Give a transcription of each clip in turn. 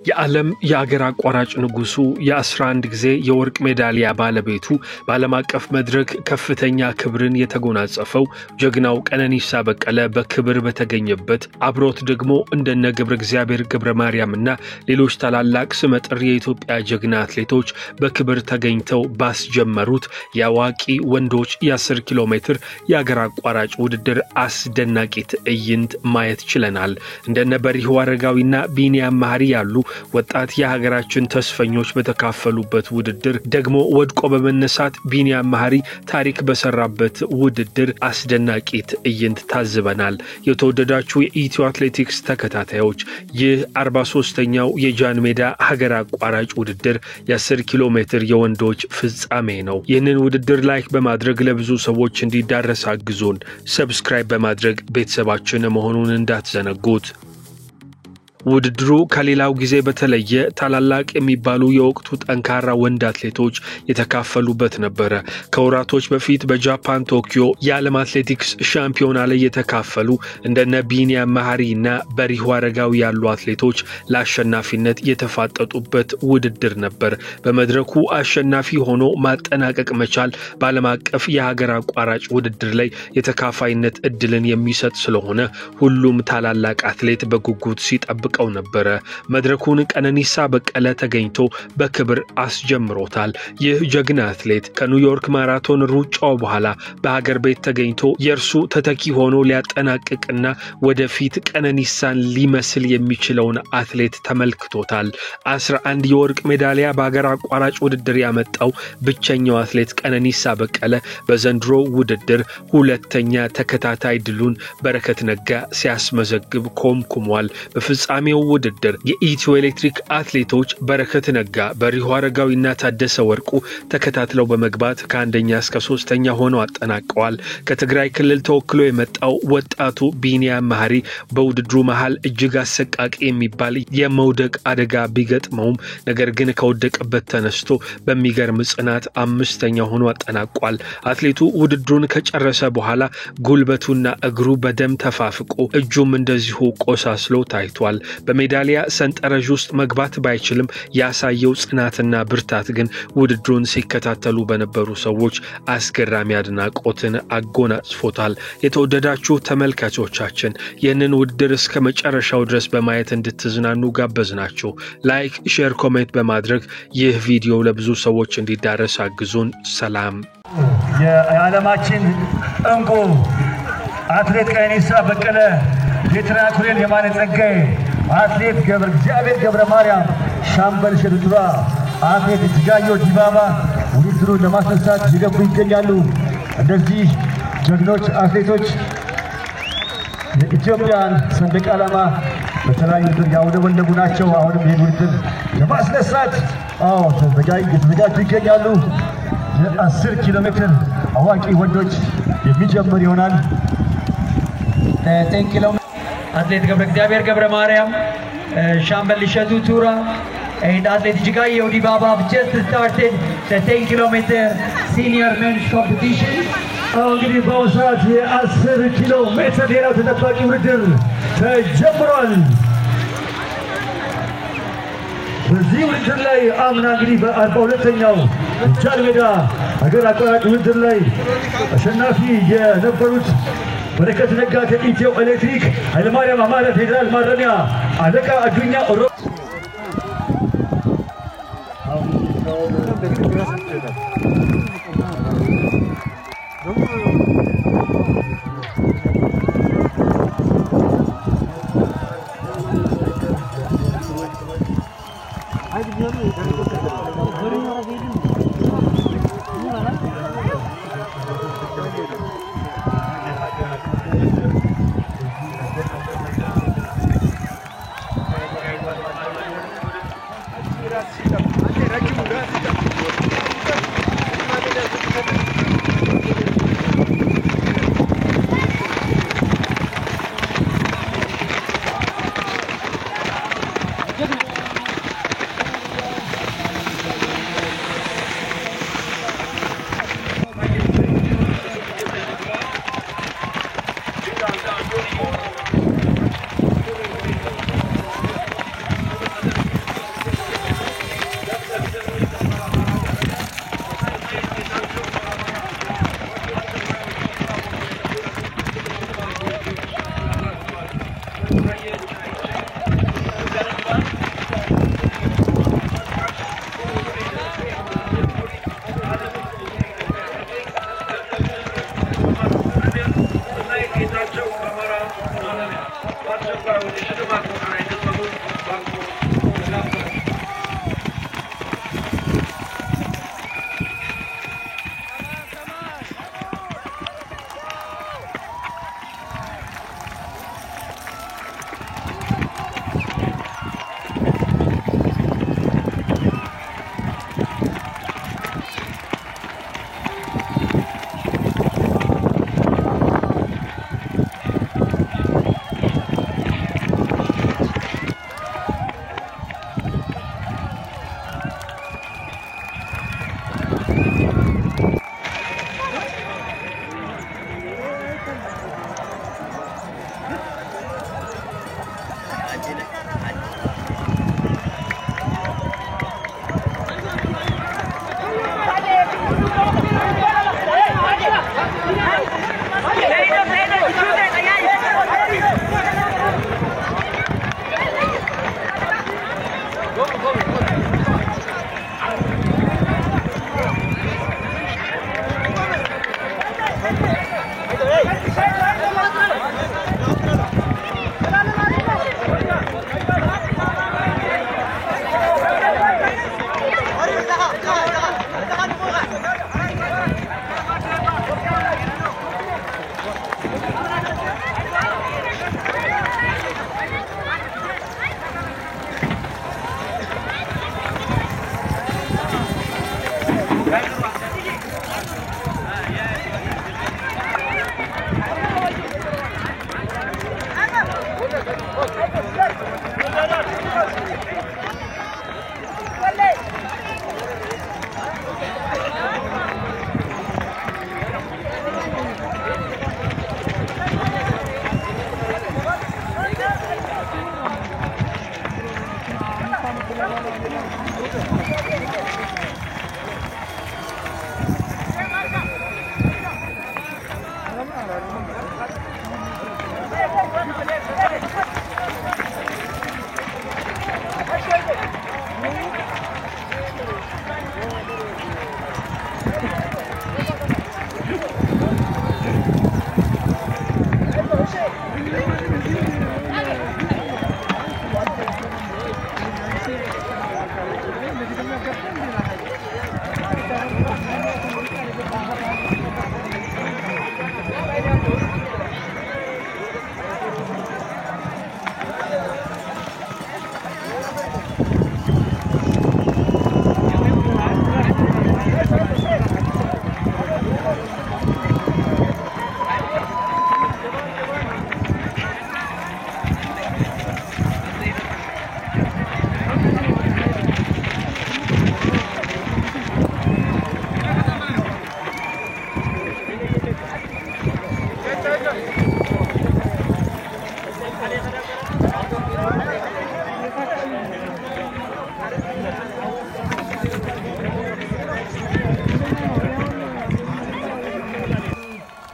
የዓለም የአገር አቋራጭ ንጉሱ የ11 ጊዜ የወርቅ ሜዳሊያ ባለቤቱ በዓለም አቀፍ መድረክ ከፍተኛ ክብርን የተጎናጸፈው ጀግናው ቀነኒሳ በቀለ በክብር በተገኘበት አብሮት ደግሞ እንደነ ገብረ እግዚአብሔር ገብረ ማርያምና ሌሎች ታላላቅ ስመጥር የኢትዮጵያ ጀግና አትሌቶች በክብር ተገኝተው ባስጀመሩት የአዋቂ ወንዶች የ10 ኪሎ ሜትር የአገር አቋራጭ ውድድር አስደናቂ ትዕይንት ማየት ችለናል። እንደነ በሪሁ አረጋዊና ቢኒያም ማህሪ ያሉ ወጣት የሀገራችን ተስፈኞች በተካፈሉበት ውድድር ደግሞ ወድቆ በመነሳት ቢኒያም ማህሪ ታሪክ በሰራበት ውድድር አስደናቂ ትዕይንት ታዝበናል። የተወደዳችሁ የኢትዮ አትሌቲክስ ተከታታዮች ይህ 43ኛው የጃን ሜዳ ሀገር አቋራጭ ውድድር የ10 ኪሎ ሜትር የወንዶች ፍጻሜ ነው። ይህንን ውድድር ላይክ በማድረግ ለብዙ ሰዎች እንዲዳረስ አግዙን። ሰብስክራይብ በማድረግ ቤተሰባችን መሆኑን እንዳትዘነጉት። ውድድሩ ከሌላው ጊዜ በተለየ ታላላቅ የሚባሉ የወቅቱ ጠንካራ ወንድ አትሌቶች የተካፈሉበት ነበር። ከወራቶች በፊት በጃፓን ቶኪዮ የዓለም አትሌቲክስ ሻምፒዮና ላይ የተካፈሉ እንደነ ቢኒያም ማህሪና በሪሁ አረጋዊ ያሉ አትሌቶች ለአሸናፊነት የተፋጠጡበት ውድድር ነበር። በመድረኩ አሸናፊ ሆኖ ማጠናቀቅ መቻል በዓለም አቀፍ የሀገር አቋራጭ ውድድር ላይ የተካፋይነት እድልን የሚሰጥ ስለሆነ ሁሉም ታላላቅ አትሌት በጉጉት ሲጠብቅ ነበር። መድረኩን ቀነኒሳ በቀለ ተገኝቶ በክብር አስጀምሮታል። ይህ ጀግና አትሌት ከኒውዮርክ ማራቶን ሩጫው በኋላ በሀገር ቤት ተገኝቶ የርሱ ተተኪ ሆኖ ሊያጠናቅቅና ወደፊት ቀነኒሳን ሊመስል የሚችለውን አትሌት ተመልክቶታል። 11 የወርቅ ሜዳሊያ በሀገር አቋራጭ ውድድር ያመጣው ብቸኛው አትሌት ቀነኒሳ በቀለ በዘንድሮ ውድድር ሁለተኛ ተከታታይ ድሉን በረከት ነጋ ሲያስመዘግብ ኮምኩሟል። በፍጻሜው ውድድር የኢትዮ ኤሌክትሪክ አትሌቶች በረከት ነጋ፣ በሪሁ አረጋዊና ታደሰ ወርቁ ተከታትለው በመግባት ከአንደኛ እስከ 3ኛ ሆነው አጠናቀዋል። ከትግራይ ክልል ተወክሎ የመጣው ወጣቱ ቢኒያም ማህሪ በውድድሩ መሃል እጅግ አሰቃቂ የሚባል የመውደቅ አደጋ ቢገጥመውም ነገር ግን ከወደቀበት ተነስቶ በሚገርም ጽናት 5ኛ ሆኖ አጠናቋል። አትሌቱ ውድድሩን ከጨረሰ በኋላ ጉልበቱና እግሩ በደም ተፋፍቆ እጁም እንደዚሁ ቆሳስሎ ታይቷል። በሜዳሊያ ሰንጠረዥ ውስጥ መግባት ባይችልም ያሳየው ጽናትና ብርታት ግን ውድድሩን ሲከታተሉ በነበሩ ሰዎች አስገራሚ አድናቆትን አጎናጽፎታል። የተወደዳችሁ ተመልካቾቻችን ይህንን ውድድር እስከ መጨረሻው ድረስ በማየት እንድትዝናኑ ጋበዝናችሁ። ላይክ፣ ሼር፣ ኮሜንት በማድረግ ይህ ቪዲዮ ለብዙ ሰዎች እንዲዳረስ አግዙን። ሰላም። የዓለማችን እንቁ አትሌት ቀነኒሳ በቀለ፣ ሌተና ኮሎኔል የማነ ጸጋዬ፣ አትሌት ገብረ እግዚአብሔር ገብረ ማርያም፣ ሻምበል እሸቱ ቱራ፣ አትሌት እጅጋየሁ ዲባባ ውድድሩን ለማስነሳት እየገቡ ይገኛሉ። እነዚህ ጀግኖች አትሌቶች የኢትዮጵያን ሰንደቅ ዓላማ በተለያዩ ውድድር ያውለበለቡ ናቸው። አሁንም ይህን ውድድር ለማስነሳት ተዘጋጁ ይገኛሉ። የ10 ኪሎ ሜትር አዋቂ ወንዶች የሚጀምር ይሆናል። 10 ኪሎ አትሌት ገብረ እግዚአብሔር ገብረ ማርያም፣ ሻምበል እሸቱ ቱራ and athlete Jigayo Dibaba have just started the 10 kilometer senior men's competition. እንግዲህ በአሁኑ ሰዓት የ10 ኪሎ ሜትር ሌላው ተጠባቂ ውድድር ተጀምሯል። በዚህ ውድድር ላይ አምና እንግዲህ በ42ኛው ጃን ሜዳ ሀገር አቋራጭ ውድድር ላይ አሸናፊ የነበሩት በረከት ነጋ ከኢትዮ ኤሌክትሪክ፣ ኃይለማርያም አማረ ፌዴራል ማረሚያ፣ አለቃ አዱኛ ኦሮ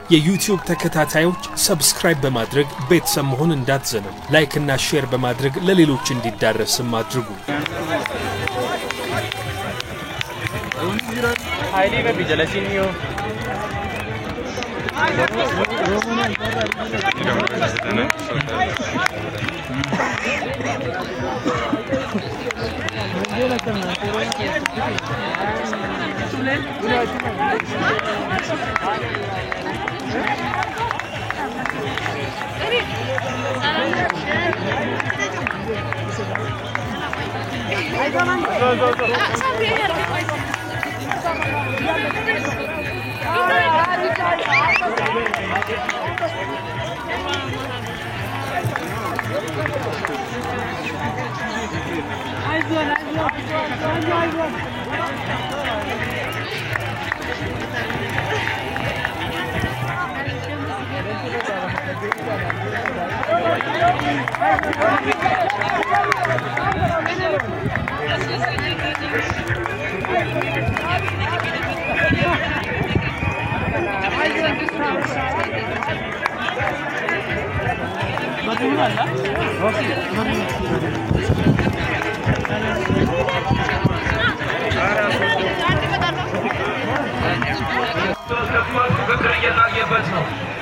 የዩቲዩብ ተከታታዮች ሰብስክራይብ በማድረግ ቤተሰብ መሆን እንዳትዘኑ ላይክ እና ሼር በማድረግ ለሌሎች እንዲዳረስም አድርጉ አይዲ በቢጀለሲኒዮ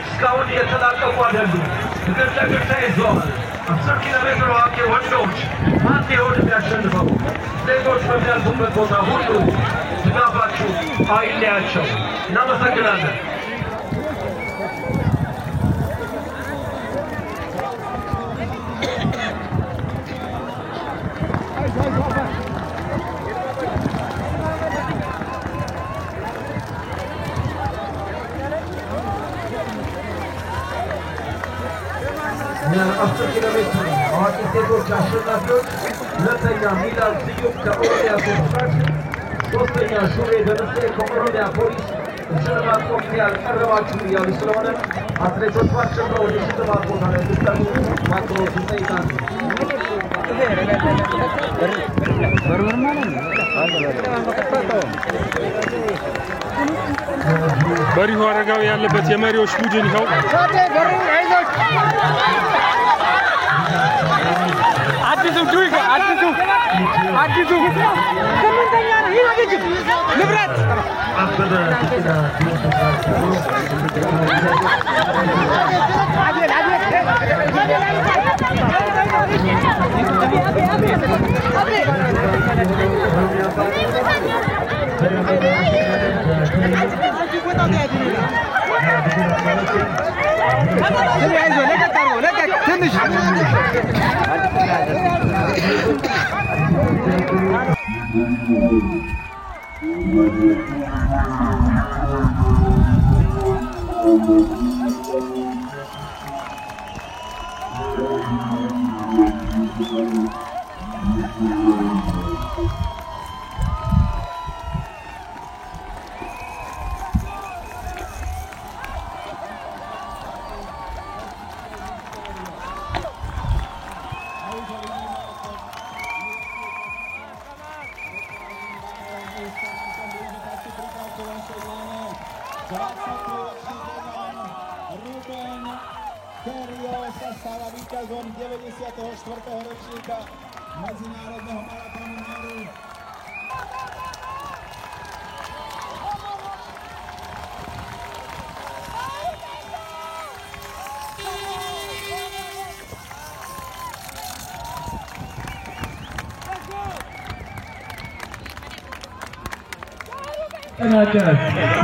እስካሁን የተላቀቁ አይደሉም እግር ለእግር ተይዘዋል 10 ኪሎ ሜትር ዋቄ ወንዶች ማን ይሆን የሚያሸንፈው ሴቶች በሚያልፉበት ቦታ ሁሉ ድጋፋችሁ አይለያቸው እናመሰግናለን አስር ኪሎ ሜትር አዋቂ ሴቶች አሸናፊዎች ሁለተኛ ሚላድ ስዩም ከኦሮሚያ ሴቶች ሶስተኛ ሹሬ ደምሴ ከኦሮሚያ ፖሊስ ሽልማት ኮሚቴ ያልቀረባችሁ እያሉ ስለሆነ አትሌቶች ባሸነው ወደ ሽልማት ቦታ ላይ እንድትቀርቡ ማክሮት ይጠይቃሉ በሪሁ አረጋው ያለበት የመሪዎች ቡድን ይኸው አዲሱ ጁይጋ አዲሱ አዲሱ ከመንተኛ ነው ይላገጅ ንብረት Zon 94. rocznika Międzynarodowego Maratonu Mary.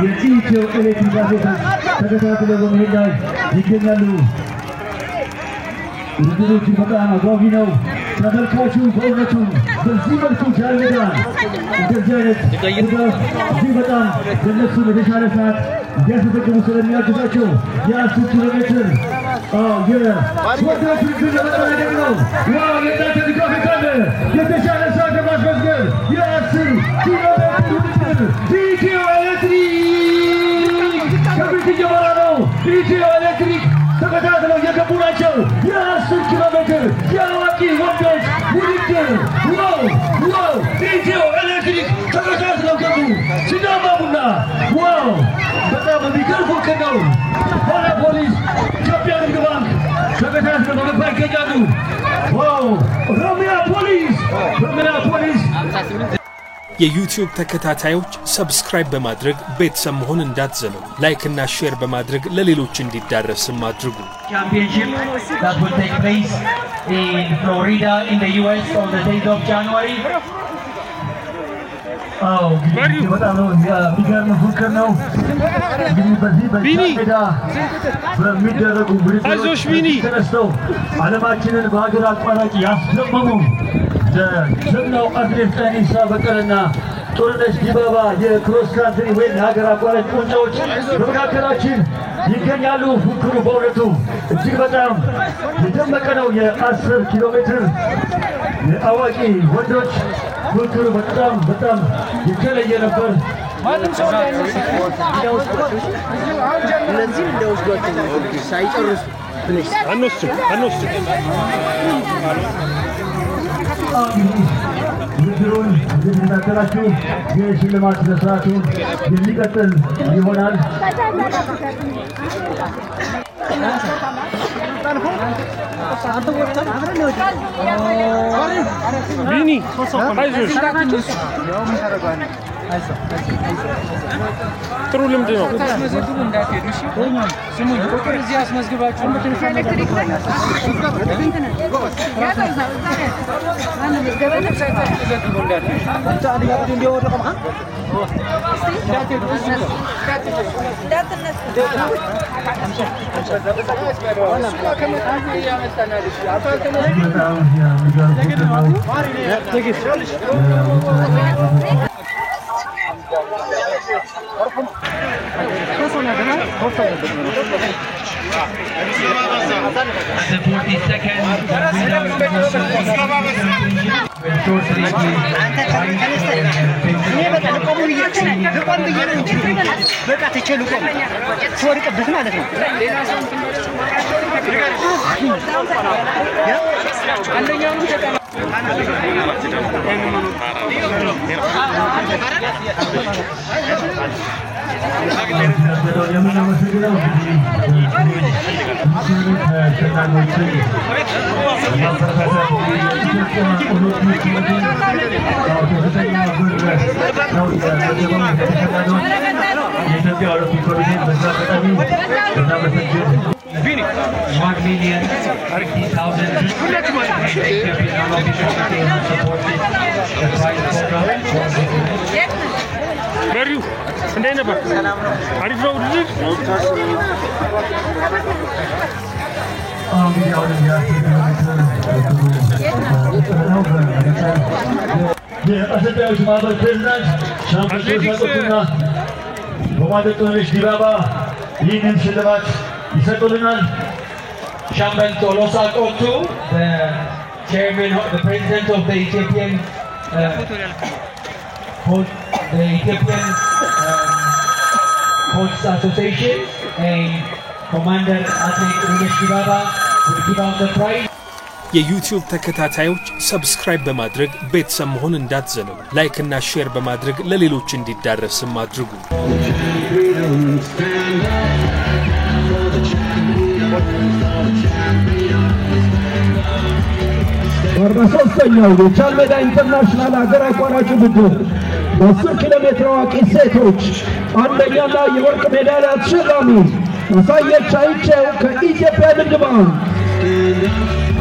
የኢትዮ ኤሌክትሪክ አትሌቶች ተከታትለው በመሄድ ላይ ይገኛሉ። ውድድሮቹ በጣም አጓጊ ነው። ተመልካቹ በእውነቱ በዚህ መልኩ ጃንሜዳን እንደዚህ አይነት ድጋፍ እዚህ በጣም በእነሱ የተሻለ ሰዓት እንዲያስመዘግቡ ስለሚያግዛቸው የ10 ኪሎ ሜትር የወንዶች ውድድር ለመጠናቀቅ ነው። ዋው የእናንተ ድጋፍ ካለ የተሻለ ሰዓት ለማስመዝገብ የ10 ኪሎ ሜትር ውድድር ኢትዮ ኤሌክትሪክ ከፊት እየመራ ነው። ኢትዮ ኤሌክትሪክ ተከታትለው እየገቡ ናቸው። የ10 ኪሎ ሜትር የአዋቂ ወንዶች ውድድር ዋው ኢትዮ ኤሌክትሪክ ተከታትለው ገቡ። ሲዳማ ቡና ዋው በጣም የሚገርም ፉክክር ነው። ሆና ፖሊስ፣ ኢትዮጵያ ንግድ ባንክ ተከታትለው በመግባት ይገኛሉ። ዋው ኦሮሚያ ፖሊስ የዩቲዩብ ተከታታዮች ሰብስክራይብ በማድረግ ቤተሰብ መሆን እንዳትዘነጉ። ላይክ እና ሼር በማድረግ ለሌሎች እንዲዳረስም አድርጉ። Championship that will take place in Florida in the US on the 8th of January. በጣም ነው የሚገርም ፉክክር ነው። እንግዲህ በዚህ በጃንሜዳ በሚደረጉ ውድድሮች ተነስተው ዓለማችንን በሀገር አቋራጭ ያስደመሙ ጀግናው አትሌት ቀነኒሳ በቀለና ጥሩነሽ ዲባባ የክሮስ ካንትሪ ወይም የሀገር አቋራጭ ቁንጮች በመካከላችን ይገኛሉ። ፉክክሩ በእውነቱ እጅግ በጣም የደመቀ ነው። የ10 ኪሎ ሜትር የአዋቂ ወንዶች ፉክክሩ በጣም የተለየ ነበር። ማንም ሰው እነዚህ እንደወስዷቸው ሳይጨርሱ አነሱ ውድድሩን እንድትከታተላችሁ የሽልማት ስነስርዓቱን የሚቀጥል ይሆናል። ቢኒ አይዞሽ ጥሩ ልምድ ነው። ተመዘግቡ እንዳትሄዱ እሺ። ስሙኝ ቁጥር እዚህ አስመዝግባችሁ ኤሌክትሪክ The 42nd የምናመሰግነው Beriu, እንደት ነበር? አሪፍ ነው ልጅ የአሰልጣኞች ማህበር ፕሬዝዳንት ሻምፒዮን ሰጡና በማደጥነሽ ዲባባ ይህንን ሽልማት ይሰጡልናል። Shambal Tolosa Kotu, the chairman, the president of the Ethiopian Coach Association, and Commander Athlete Umesh Dibaba will give out the prize. የዩቲዩብ ተከታታዮች ሰብስክራይብ በማድረግ ቤተሰብ መሆን እንዳትዘነጉ። ላይክ እና ሼር በማድረግ ለሌሎች እንዲዳረስም አድርጉ። በ43ኛው የጃልሜዳ ኢንተርናሽናል ሀገር አቋራጭ ውድድር በ10 ኪሎ ሜትር አዋቂ ሴቶች አንደኛና የወርቅ ሜዳሊያ ተሸላሚ አሳየች አይቼው ከኢትዮጵያ ንግድ ባንክ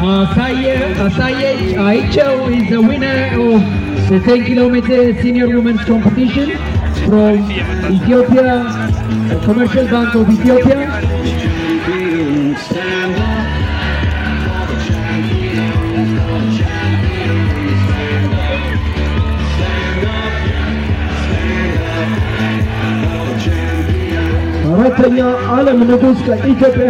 Asayech Aicheo is the winner of the 10 kilometer senior women's competition from Ethiopia, the Commercial Bank of Ethiopia. አራተኛ ዓለም ንጉስ ከኢትዮጵያ